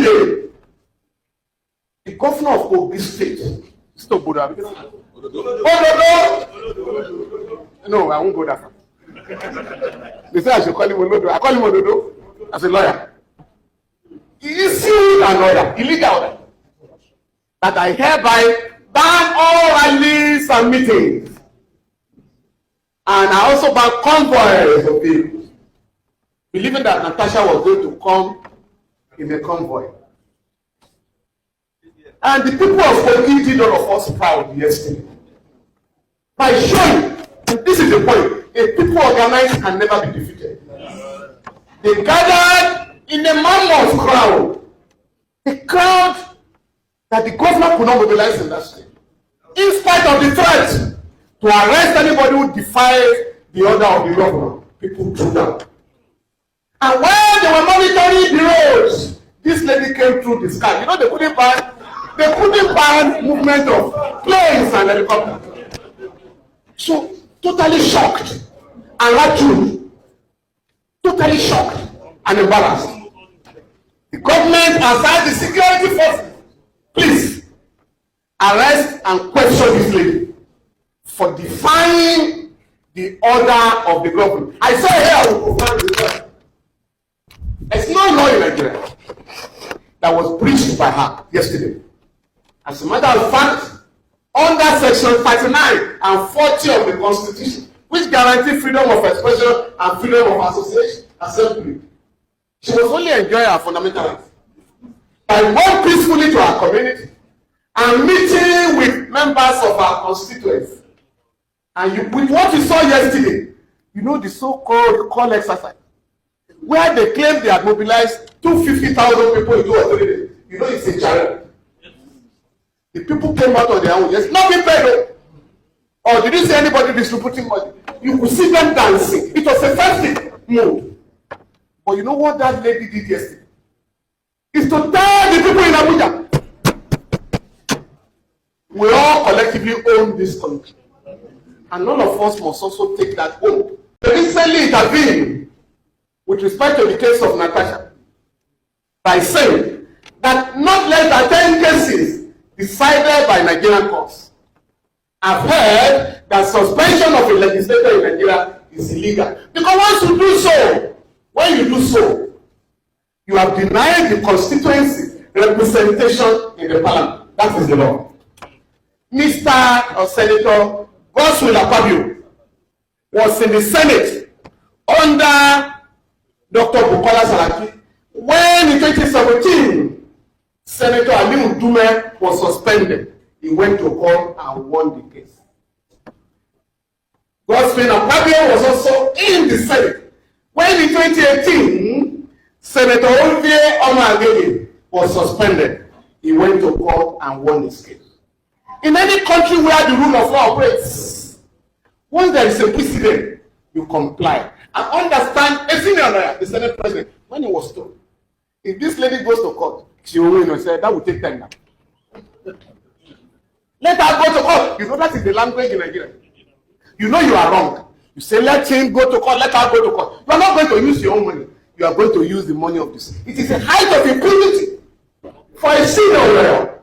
Yesterday, the governor of Kogi State, stop Buddha. No, I won't go that far. They say I should call him Olodo. I call him Olodo as a lawyer. He issued an order, illegal order, that I hereby ban all rallies and meetings. And I also ban convoys of vehicles, believing that Natasha was going to come in a convoy. And the people of Kogi did all of us proud yesterday by showing, and this is the point, a people organized can never be defeated. They gathered in a mammoth crowd, a crowd that the governor could not mobilize in that state, in spite of the threat to arrest anybody who defied the order of the governor. People threw down. And when they were monitoring the roads, this lady came through the sky. You know, they couldn't ban movement of planes and helicopters. So totally shocked and rattled, totally shocked and embarrassed. The government aside the security forces, please arrest and question this lady for defying the order of the government. I saw here there's no law in Nigeria that was breached by her yesterday. As a matter of fact, under section 39 and 40 of the Constitution, which guarantee freedom of expression and freedom of association, assembly, she was only enjoying her fundamental rights by going peacefully to her community and meeting with members of her constituents. And with what you saw yesterday, you know, the so-called call exercise, where they claim they had mobilized 250,000 people in 2 or 3 days. You know, it's a challenge. The people came out on their own. There's nothing better. Or did you see anybody distributing money? You could see them dancing. It was a festive mood. But you know what that lady did yesterday? Is to tell the people in Abuja, we all collectively own this country. And none of us must also take that oath. They recently intervened with respect to the case of Natasha by saying that not less than 10 cases decided by Nigerian courts. I've heard that suspension of a legislator in Nigeria is illegal. Because once you do so, when you do so, you have denied the constituency representation in the parliament. That is the law. Mr. or Senator Godswill Akpabio was in the Senate under Dr. Bukola Saraki when in 2017 Senator Aliu Dume was suspended. He went to court and won the case. Godswill Akpabio was also in the Senate when in 2018 Senator Olivier Omoagege was suspended. He went to court and won his case. In any country where the rule of law operates, once there is a precedent, you comply. And understand, a senior lawyer, the Senate President, when he was told, if this lady goes to court, she will win and say, that will take time now. Let her go to court. You know that is the language in Nigeria. You know you are wrong. You say, let him go to court, let her go to court. You are not going to use your own money. You are going to use the money of this. It is a height of impunity for a senior lawyer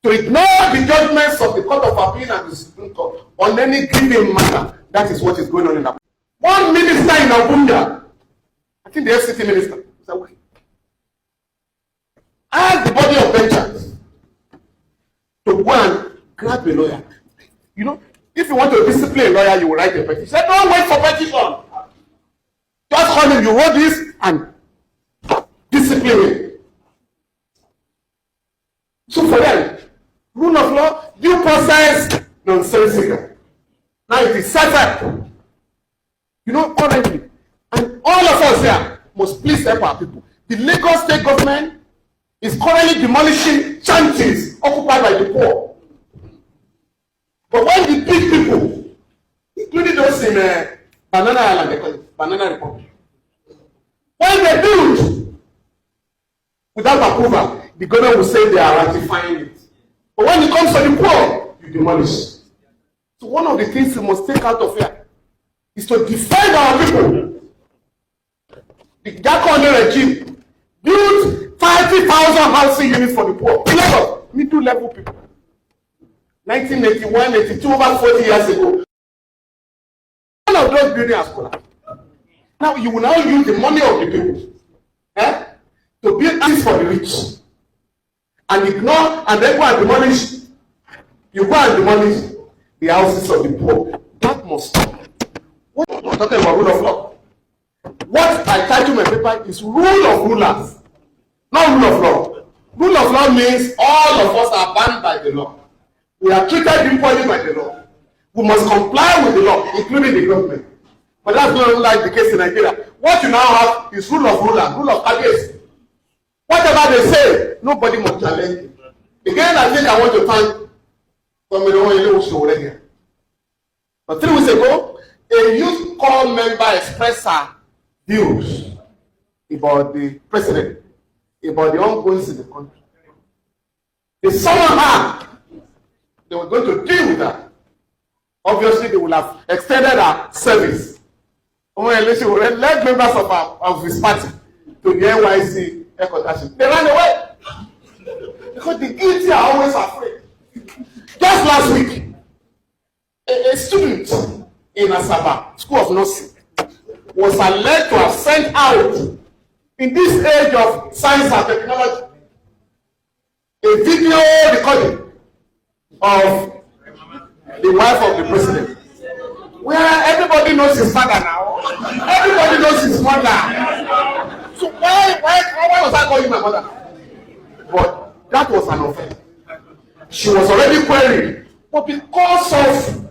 to ignore the judgments of the Court of Appeal and the Supreme Court on any given matter. That is what is going on in Abuja. One minister in Abuja, I think the FCT minister, said, okay, ask the body of benchers to go and grab a lawyer. You know, if you want to discipline a lawyer, you will write a petition. He said, don't wait for petition. Just call him, you wrote this, and discipline him. So for them, rule of law, due process, nonsensical. Now it is set. You know, currently, and all of us here must please help our people. The Lagos state government is currently demolishing shanties occupied by the poor. But when the big people, including those in Banana Island, they call it Banana Republic, when they build without approval, the government will say they are ratifying it. But when it comes to the poor, you demolish. So one of the things we must take out of here is to defend our people. The Jakone regime built 5 30,000 housing units for the poor. Lagos, middle level people. 1981, 82, over 40 years ago. One of those buildings has collapsed. Now you will now use the money of the people to build things for the rich. And ignore and then go and demolish. You go and demolish the houses of the poor. That must stop. What we're talking about rule of law. What I title my paper is rule of rulers, not rule of law. Rule of law means all of us are bound by the law. We are treated equally by the law. We must comply with the law, including the government. But that's not like the case in Nigeria. What you now have is rule of rulers, rule of abuse. Whatever they say, nobody must challenge it. Again, I think I want to thank Femi here. But 3 weeks ago, a youth corps member expressed her views about the president, about the ongoings in the country. They summoned her. They were going to deal with her. Obviously, they will have extended her service. Let members of his party to the NYC headquarters. They ran away. Because the guilty are always afraid. Just last week, a student in Asaba, School of Nursing, was alleged to have sent out, in this age of science and technology, a video recording of the wife of the president, where everybody knows his father now, everybody knows his mother. So why was I calling my mother? But that was an offense. She was already queried, but because of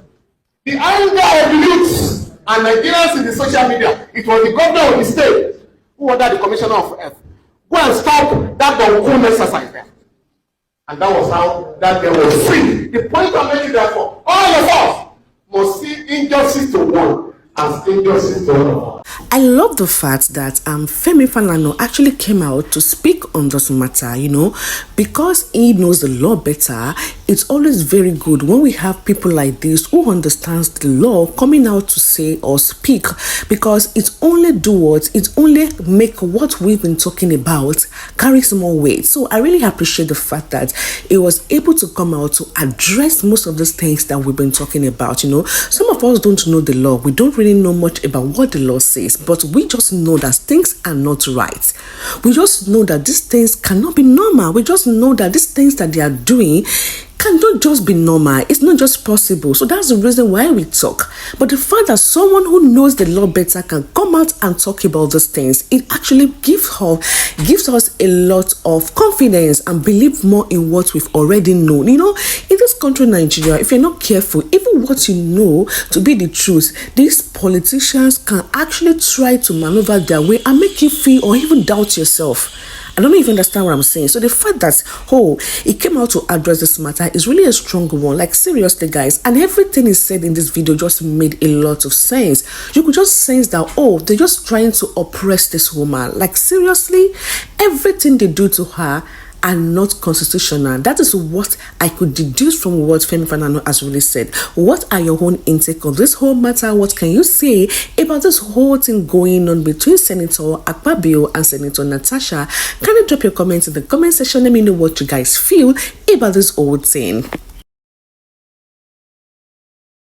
the anger of the youths and Nigerians in the social media, it was the governor of the state who ordered the commissioner of health go and stop that Unequal exercise there. And that was how that girl was free. The point I'm making therefore, all of us must see injustice to one as injustice to another. I love the fact that Femi Falana actually came out to speak on this matter, because he knows the law better. It's always very good when we have people like this who understands the law coming out to say or speak, because it only make what we've been talking about carry some more weight. So I really appreciate the fact that he was able to come out to address most of these things that we've been talking about. Some of us don't know the law. We don't really know much about what the law says, but we just know that things are not right. We just know that these things cannot be normal. We just know that these things that they are doing cannot just be normal. It's not just possible. So that's the reason why we talk. But the fact that someone who knows the law better can come out and talk about these things, it actually gives us a lot of confidence and believe more in what we've already known. In this country, Nigeria, if you're not careful, even what you know to be the truth, these politicians can actually try to maneuver their way and make you feel or even doubt yourself. I don't know if you understand what I'm saying. So the fact that he came out to address this matter is really a strong one. Like, seriously, guys, and everything he said in this video just made a lot of sense. You could just sense that they're just trying to oppress this woman. Like, seriously, everything they do to her are not constitutional. That is what I could deduce from what Femi Falana has really said. What are your own intake of this whole matter? What can you say about this whole thing going on between Senator Akpabio and Senator Natasha? Can you drop your comments in the comment section? Let me know what you guys feel about this whole thing.